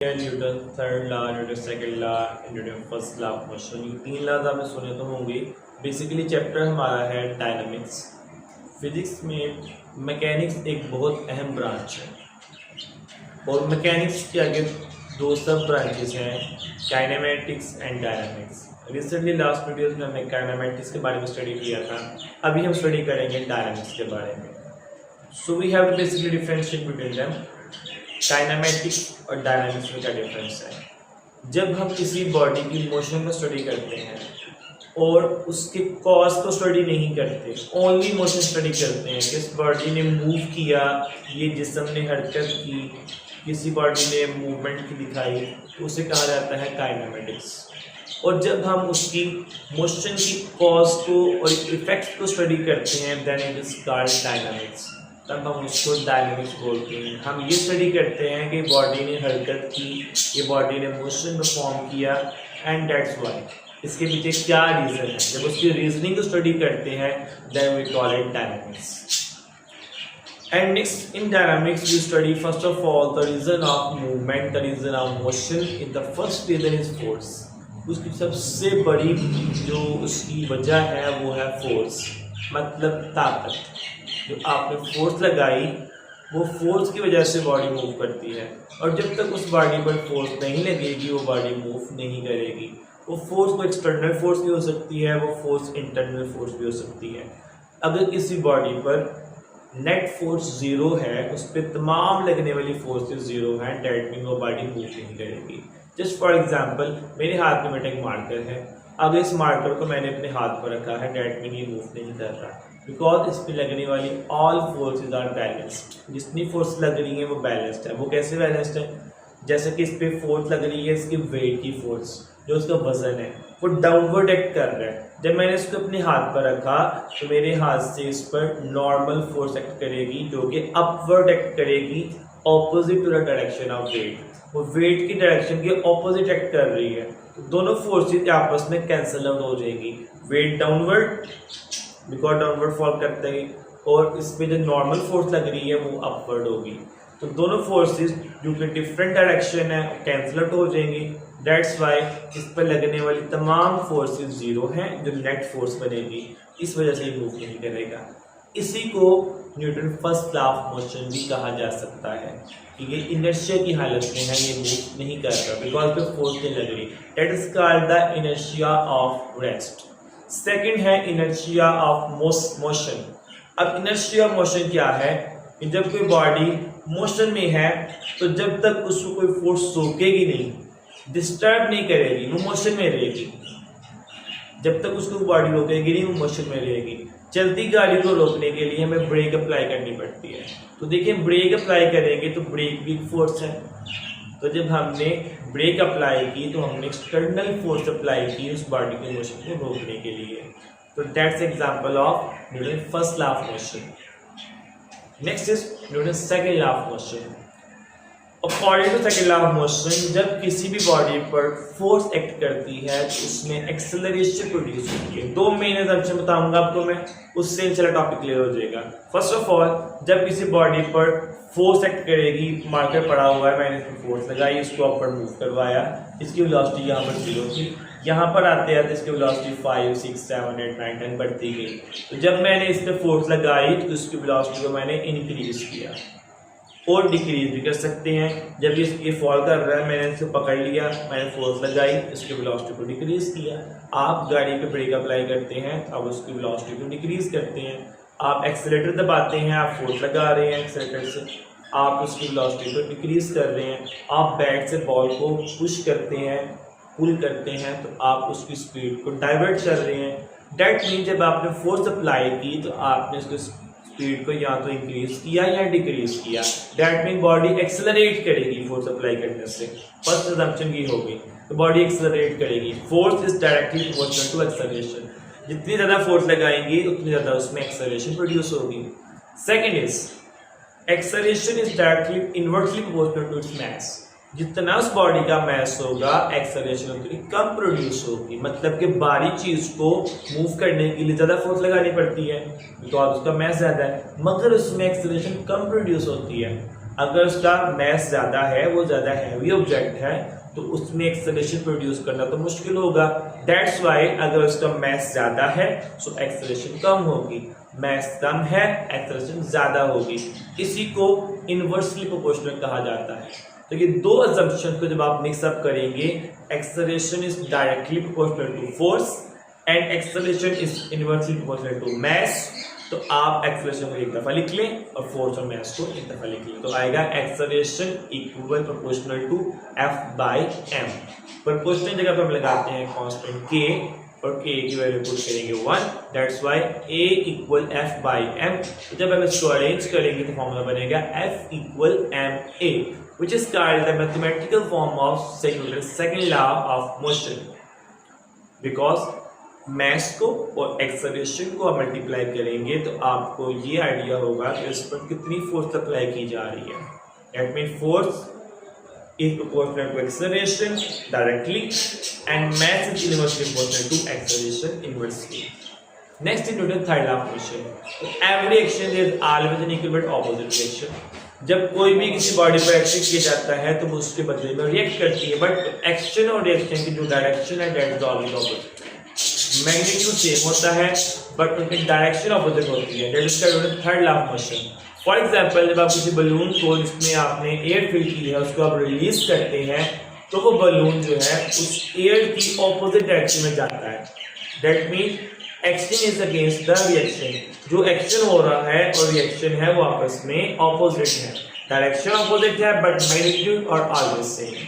Newton third law, Newton second law, Newton first law of motion. ये तीन laws आपने सुने तो होंगे। बेसिकली चैप्टर हमारा है डायनामिक्स। फिजिक्स में मैकेनिक्स एक बहुत अहम ब्रांच है और मैकेनिक्स के आगे दो सब ब्रांचेस हैं, kinematics and dynamics. Recently last videos में हमने काइनेमेटिक्स के बारे में स्टडी किया था, अभी हम स्टडी करेंगे डायनामिक्स के बारे में। So we have to basically differentiate between them. Kinematics और डायनामिक्स में क्या डिफरेंस है? जब हम किसी बॉडी की मोशन को स्टडी करते हैं और उसके कॉज को स्टडी नहीं करते, ओनली मोशन स्टडी करते हैं, किस बॉडी ने मूव किया, ये जिस्म ने हरकत की, किसी बॉडी ने मूवमेंट की दिखाई, तो उसे कहा जाता है काइनेमेटिक्स। और जब हम उसकी मोशन की कॉज को और इफेक्ट को स्टडी करते हैं, then it is called dynamics, तब हम उसको डायनामिक्स बोलते हैं। हम ये स्टडी करते हैं कि बॉडी ने हरकत की, ये बॉडी ने मोशन परफॉर्म किया, एंड दैट्स व्हाई, इसके पीछे क्या रीज़न है। जब उसकी रीजनिंग को स्टडी करते हैं, then we call it dynamics. And next in dynamics we study first of all the reason of movement, the reason of motion. In the first reason is force. उसकी सबसे बड़ी जो उसकी वजह है वो है फोर्स, मतलब ताकत। जो आपने फोर्स लगाई, वो फोर्स की वजह से बॉडी मूव करती है, और जब तक उस बॉडी पर फोर्स नहीं लगेगी वो बॉडी मूव नहीं करेगी। वो फोर्स को एक्सटर्नल फोर्स भी हो सकती है, वो फोर्स इंटरनल फोर्स भी हो सकती है। अगर किसी बॉडी पर नेट फोर्स जीरो है, उस पर तमाम लगने वाली फोर्सेस जीरो हैं, डेट मीन वो बॉडी मूव नहीं करेगी। जस्ट फॉर एग्जाम्पल, मेरे हाथ में मेरा एक मार्कर है, अब इस मार्कर को मैंने अपने हाथ पर रखा है, डेट मीन ये मूव नहीं कर रहा, बिकॉज इस पर लगने वाली ऑल फोर्सेज आर बैलेंस्ड। जितनी फोर्स लग रही है वो बैलेंस्ड है। वो कैसे बैलेंस्ड है? जैसे कि इस पे फोर्स लग रही है, इसकी वेट की फोर्स, जो उसका वजन है, वो डाउनवर्ड एक्ट कर रहा है। जब मैंने इसको अपने हाथ पर रखा तो मेरे हाथ से इस पर नॉर्मल फोर्स एक्ट करेगी, जो कि अपवर्ड एक्ट करेगी, opposite to the direction of weight. वो वेट की डायरेक्शन के ऑपोजिट एक्ट कर रही है, तो दोनों फोर्सेज आपस में कैंसल आउट हो जाएगी। Weight downward, because downward fall करते हैं, और इस पे जो नॉर्मल फोर्स लग रही है वो अपवर्ड होगी। तो दोनों फोर्सेस जो कि डिफरेंट डायरेक्शन है कैंसल आउट हो जाएंगी। दैट्स वाई इस पर लगने वाली तमाम फोर्सेस जीरो हैं, जो नेट फोर्स बनेगी, इस वजह से ये मूव नहीं करेगा। इसी को Newton first law of motion भी कहा जा सकता है कि ये इनर्शिया की हालत में है, ये मूव नहीं कर रहा बिकॉज पे फोर्स नहीं लग रही। That is called the inertia of rest. Second है इनर्शिया ऑफ मोशन। अब इनर्शिया ऑफ मोशन क्या है? कि जब कोई बॉडी मोशन में है तो जब तक उसको कोई फोर्स सोकेगी नहीं, डिस्टर्ब नहीं करेगी, वो मोशन में रहेगी। जब तक उसको बॉडी रोकेगी नहीं, वो मोशन में रहेगी। चलती गाड़ी को रोकने के लिए हमें ब्रेक अप्लाई करनी पड़ती है। तो देखिए, ब्रेक अप्लाई करेंगे तो ब्रेक भी फोर्स है। तो जब हमने ब्रेक अप्लाई की तो हमने एक्सटर्नल फोर्स अप्लाई की उस बॉडी के मोशन को रोकने के लिए। तो that's example of Newton first law of motion. Next is Newton second law of motion. According to second law of motion, जब किसी भी बॉडी पर फोर्स एक्ट करती है तो उसमें एक्सेलरेशन प्रोड्यूस होती है। दो मेन असम्पशन बताऊंगा आपको मैं, उससे चला टॉपिक क्लियर हो जाएगा। फर्स्ट ऑफ ऑल, जब किसी बॉडी पर फोर्स एक्ट करेगी, मार्कर पड़ा हुआ है, मैंने इसमें फोर्स लगाई, इसको अपवर्ड मूव करवाया, इसकी वेलोसिटी यहाँ पर 0 थी, यहाँ पर आते आते इसकी वेलोसिटी 5, 6, 7, 8, 9, 10 बढ़ती गई। तो जब मैंने इस पर फोर्स लगाई तो इसकी वेलोसिटी को मैंने इंक्रीज किया, और डिक्रीज भी कर सकते हैं। जब ये फॉल कर रहा है, मैंने इसको पकड़ लिया, मैंने फोर्स लगाई, इसकी वेलोसिटी को डिक्रीज किया। आप गाड़ी पे ब्रेक अप्लाई करते हैं, अब उसकी वेलोसिटी को डिक्रीज करते हैं। आप एक्सीलरेटर दबाते हैं, आप फोर्स लगा रहे हैं एक्सीलरेटर से, आप उसकी वेलोसिटी को डिक्रीज कर रहे हैं। आप बैक से बॉल को पुश करते हैं, पुल करते हैं, तो आप उसकी स्पीड को डाइवर्ट कर रहे हैं। दैट मीन जब आपने फोर्स अप्लाई की तो आपने उसकी स्पीड को या तो इंक्रीज किया या डिक्रीज किया। दैट मीन बॉडी एक्सेलरेट करेगी फोर्स अप्लाई करने से। फर्स्ट असम्पशन की होगी, तो बॉडी एक्सेलरेट करेगी। Force is directly proportional to acceleration. जितनी ज़्यादा फोर्स लगाएंगी उतनी ज़्यादा उसमें एक्सेलरेशन प्रोड्यूस होगी। Second is acceleration is directly inversely proportional to its mass. जितना उस बॉडी का मास होगा, एक्सेलरेशन उतनी कम प्रोड्यूस होगी। मतलब कि बारी चीज को मूव करने के लिए ज्यादा फोर्स लगानी पड़ती है बिकॉज उसका मास ज्यादा है, मगर उसमें एक्सेलरेशन कम प्रोड्यूस होती है। अगर उसका मास ज़्यादा है, वो ज़्यादा हैवी ऑब्जेक्ट है, तो उसमें एक्सेलरेशन प्रोड्यूस करना तो मुश्किल होगा। दैट्स वाई अगर उसका मास ज़्यादा है सो एक्सेलरेशन कम होगी, मास कम है एक्सेलरेशन ज़्यादा होगी। इसी को इन्वर्सली प्रोपोर्शनल कहा जाता है। तो ये दो अजम्पशन को जब आप मिक्सअप करेंगे, acceleration is directly proportional to force and acceleration is inversely proportional to mass, तो आप एक्सेलरेशन को एक दफा लिख लें और फोर्स और मास को एक दफा लिख लें, तो आएगा acceleration equal proportional to F by M. Proportional जगह पर हम लगाते हैं कांस्टेंट K और K की वैल्यू पुट करेंगे 1, that's why A equal F by M. जब हम इसको अरेंज करेंगे तो फॉर्मूला बनेगा F equal ma, which is called the mathematical form of second law of motion, because मास को और एक्सेलरेशन को आप मल्टीप्लाई करेंगे तो आपको ये आइडिया होगा कि उस पर कितनी फोर्स अप्लाई की जा रही है। That mean force is proportional to acceleration directly and mass is inversely proportional to acceleration inversely. Next in Newton third law of motion, every action is always an equal but opposite reaction. जब कोई भी किसी body पर action किया जाता है तो वो उसके बदले में रिएक्ट करती है, बट एक्शन और रिएक्शन की जो डायरेक्शन है that is always opposite. Magnitude same होता है बट उनकी डायरेक्शन ऑपोजिट होती है, that is called third law of motion. For example जब आप किसी बलून को जिसमें आपने एयर फिल की है उसको आप रिलीज करते हैं तो वो बलून जो है उस एयर की ऑपोजिट डायरेक्शन में जाता है। That mean action is against the reaction. जो एक्शन हो रहा है और रिएक्शन है वो आपस में ऑपोजिट है, डायरेक्शन ऑपोजिट है बट मैग्नीट्यूड और always same.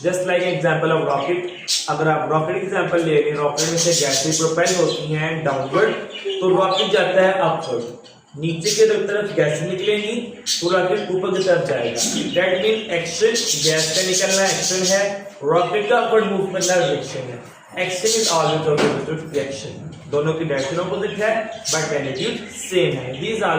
Just like example of rocket, अगर आप रॉकेट एग्जांपल ले लें, रॉकेट में से गैसें प्रोपेल होती हैं डाउनवर्ड, तो रॉकेट जाता है अपवर्ड, नीचे की तरफ गैसें निकलेंगी तो रॉकेट ऊपर की तरफ जाएगा। दैट मीन एक्शन गैस का निकलना एक्शन है, रॉकेट का अपवर्ड मूव करना रिएक्शन है। Action is always opposite to reaction, दोनों की डायरेक्शन ऑपोजिट है बट मैग्नीट्यूड सेम है। These are